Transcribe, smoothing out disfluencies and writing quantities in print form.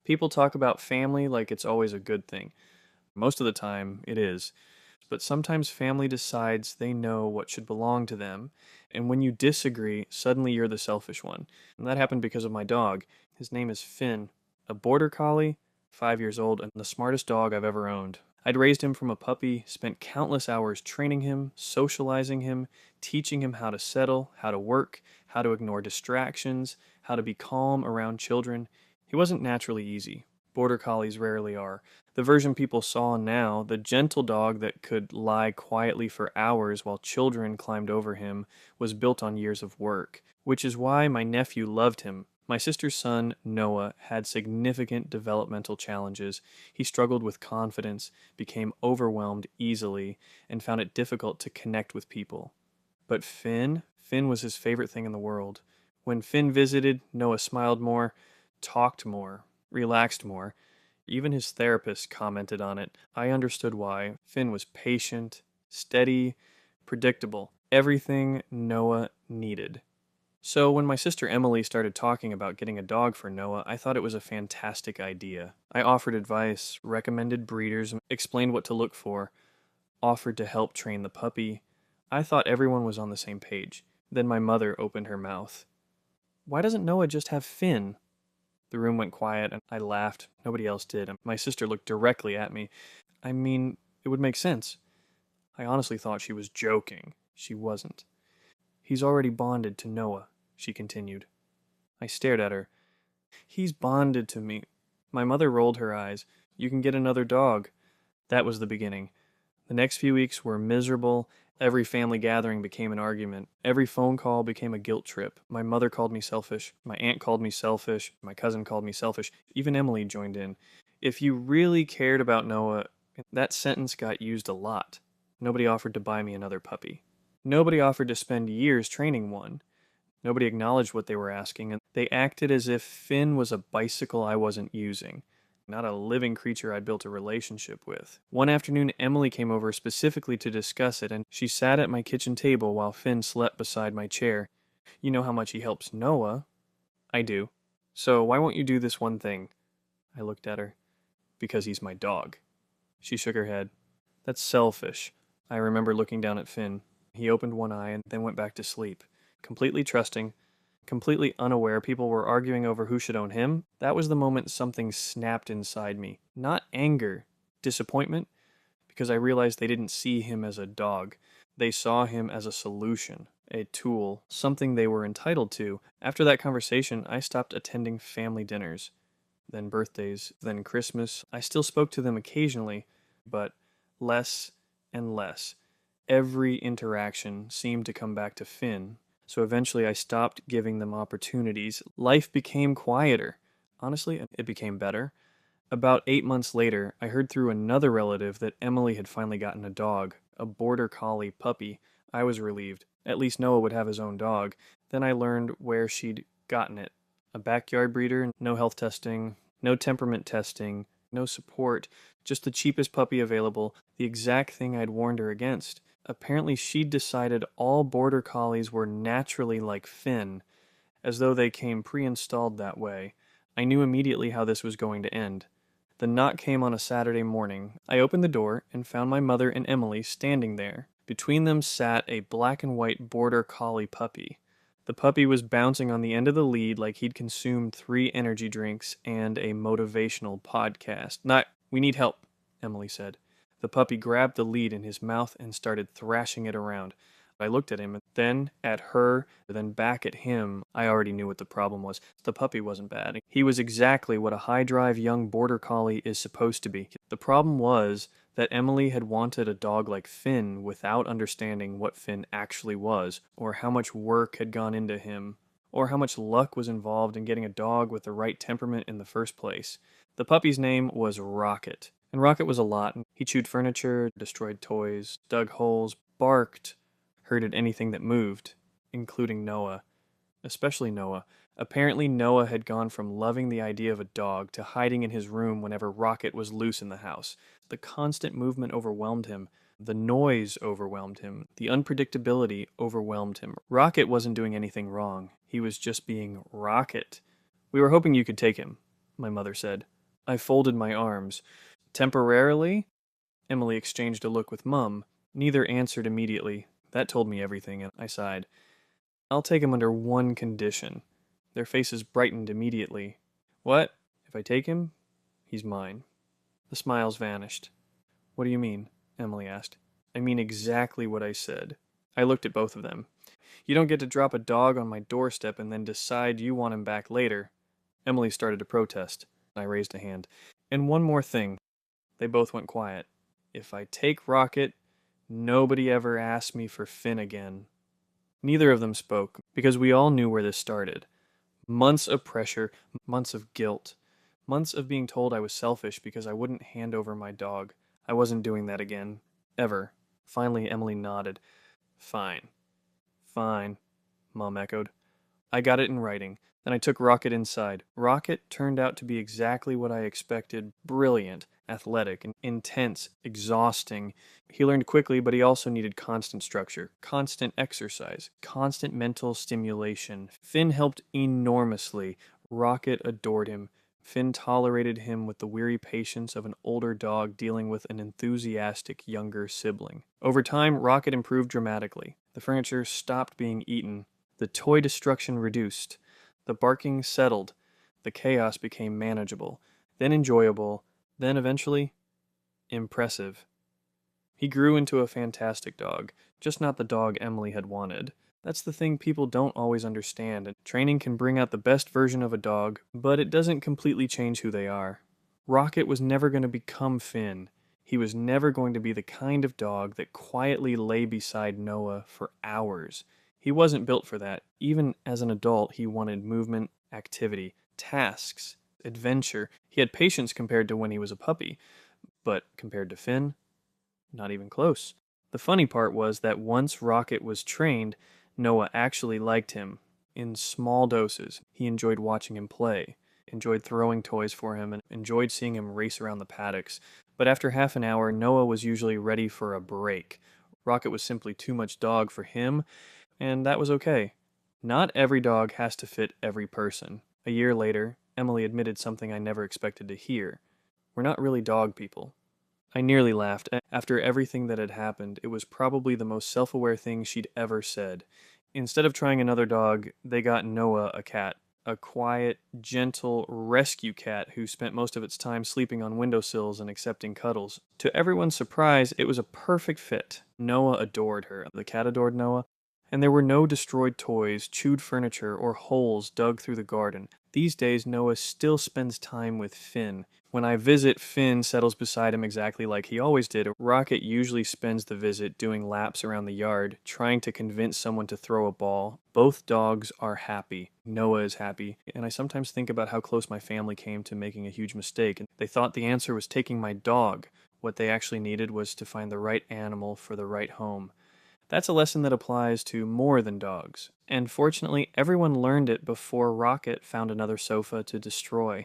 People talk about family like it's always a good thing. Most of the time, it is. But sometimes family decides they know what should belong to them. And when you disagree, suddenly you're the selfish one. And that happened because of my dog. His name is Finn, a border collie, 5 years old, and the smartest dog I've ever owned. I'd raised him from a puppy, spent countless hours training him, socializing him, teaching him how to settle, how to work, how to ignore distractions, how to be calm around children. He wasn't naturally easy. Border collies rarely are. The version people saw now, the gentle dog that could lie quietly for hours while children climbed over him, was built on years of work, which is why my nephew loved him. My sister's son, Noah, had significant developmental challenges. He struggled with confidence, became overwhelmed easily, and found it difficult to connect with people. But Finn was his favorite thing in the world. When Finn visited, Noah smiled more, talked more, relaxed more. Even his therapist commented on it. I understood why. Finn was patient, steady, predictable. Everything Noah needed. So when my sister Emily started talking about getting a dog for Noah, I thought it was a fantastic idea. I offered advice, recommended breeders, explained what to look for, offered to help train the puppy. I thought everyone was on the same page. Then my mother opened her mouth. Why doesn't Noah just have Finn? The room went quiet and I laughed. Nobody else did. My sister looked directly at me. I mean, it would make sense. I honestly thought she was joking. She wasn't. He's already bonded to Noah, she continued. I stared at her. He's bonded to me. My mother rolled her eyes. You can get another dog. That was the beginning. The next few weeks were miserable. Every family gathering became an argument. Every phone call became a guilt trip. My mother called me selfish. My aunt called me selfish. My cousin called me selfish. Even Emily joined in. If you really cared about Noah, that sentence got used a lot. Nobody offered to buy me another puppy. Nobody offered to spend years training one. Nobody acknowledged what they were asking, and they acted as if Finn was a bicycle I wasn't using, not a living creature I'd built a relationship with. One afternoon, Emily came over specifically to discuss it, and she sat at my kitchen table while Finn slept beside my chair. You know how much he helps Noah? I do. So why won't you do this one thing? I looked at her. Because he's my dog. She shook her head. That's selfish. I remember looking down at Finn. He opened one eye and then went back to sleep. Completely trusting, completely unaware people were arguing over who should own him. That was the moment something snapped inside me. Not anger, disappointment, because I realized they didn't see him as a dog. They saw him as a solution, a tool, something they were entitled to. After that conversation, I stopped attending family dinners, then birthdays, then Christmas. I still spoke to them occasionally, but less and less. Every interaction seemed to come back to Finn, so eventually I stopped giving them opportunities. Life became quieter. Honestly, it became better. About 8 months later, I heard through another relative that Emily had finally gotten a dog, a border collie puppy. I was relieved. At least Noah would have his own dog. Then I learned where she'd gotten it. A backyard breeder, no health testing, no temperament testing, no support, just the cheapest puppy available, the exact thing I'd warned her against. Apparently she'd decided all border collies were naturally like Finn, as though they came pre-installed that way. I knew immediately how this was going to end. The knock came on a Saturday morning. I opened the door and found my mother and Emily standing there. Between them sat a black and white border collie puppy. The puppy was bouncing on the end of the lead like he'd consumed 3 energy drinks and a motivational podcast. Not, we need help, Emily said. The puppy grabbed the lead in his mouth and started thrashing it around. I looked at him, then at her, then back at him. I already knew what the problem was. The puppy wasn't bad. He was exactly what a high-drive young border collie is supposed to be. The problem was that Emily had wanted a dog like Finn without understanding what Finn actually was, or how much work had gone into him, or how much luck was involved in getting a dog with the right temperament in the first place. The puppy's name was Rocket, and Rocket was a lot. He chewed furniture, destroyed toys, dug holes, barked, herded anything that moved, including Noah. Especially Noah. Apparently Noah had gone from loving the idea of a dog to hiding in his room whenever Rocket was loose in the house. The constant movement overwhelmed him. The noise overwhelmed him. The unpredictability overwhelmed him. Rocket wasn't doing anything wrong. He was just being Rocket. We were hoping you could take him, my mother said. I folded my arms. Temporarily? Emily exchanged a look with Mum. Neither answered immediately. That told me everything, and I sighed. I'll take him under one condition. Their faces brightened immediately. What? If I take him? He's mine. The smiles vanished. What do you mean? Emily asked. I mean exactly what I said. I looked at both of them. You don't get to drop a dog on my doorstep and then decide you want him back later. Emily started to protest. I raised a hand. And one more thing. They both went quiet. If I take Rocket, nobody ever asks me for Finn again. Neither of them spoke, because we all knew where this started. Months of pressure, months of guilt, months of being told I was selfish because I wouldn't hand over my dog. I wasn't doing that again. Ever. Finally, Emily nodded. Fine. Fine, Mom echoed. I got it in writing. Then I took Rocket inside. Rocket turned out to be exactly what I expected. Brilliant, athletic, intense, exhausting. He learned quickly, but he also needed constant structure, constant exercise, constant mental stimulation. Finn helped enormously. Rocket adored him. Finn tolerated him with the weary patience of an older dog dealing with an enthusiastic younger sibling. Over time, Rocket improved dramatically. The furniture stopped being eaten. The toy destruction reduced. The barking settled. The chaos became manageable, then enjoyable, then eventually impressive. He grew into a fantastic dog, just not the dog Emily had wanted. That's the thing people don't always understand. Training can bring out the best version of a dog, but it doesn't completely change who they are. Rocket was never going to become Finn. He was never going to be the kind of dog that quietly lay beside Noah for hours. He wasn't built for that. Even as an adult, he wanted movement, activity, tasks, adventure. He had patience compared to when he was a puppy, but compared to Finn, not even close. The funny part was that once Rocket was trained, Noah actually liked him. In small doses, he enjoyed watching him play, enjoyed throwing toys for him, and enjoyed seeing him race around the paddocks. But after half an hour, Noah was usually ready for a break. Rocket was simply too much dog for him, and that was okay. Not every dog has to fit every person. A year later, Emily admitted something I never expected to hear. We're not really dog people. I nearly laughed. After everything that had happened, it was probably the most self-aware thing she'd ever said. Instead of trying another dog, they got Noah a cat. A quiet, gentle rescue cat who spent most of its time sleeping on windowsills and accepting cuddles. To everyone's surprise, it was a perfect fit. Noah adored her. The cat adored Noah. And there were no destroyed toys, chewed furniture, or holes dug through the garden. These days, Noah still spends time with Finn. When I visit, Finn settles beside him exactly like he always did. Rocket usually spends the visit doing laps around the yard, trying to convince someone to throw a ball. Both dogs are happy. Noah is happy. And I sometimes think about how close my family came to making a huge mistake. And they thought the answer was taking my dog. What they actually needed was to find the right animal for the right home. That's a lesson that applies to more than dogs. And fortunately, everyone learned it before Rocket found another sofa to destroy.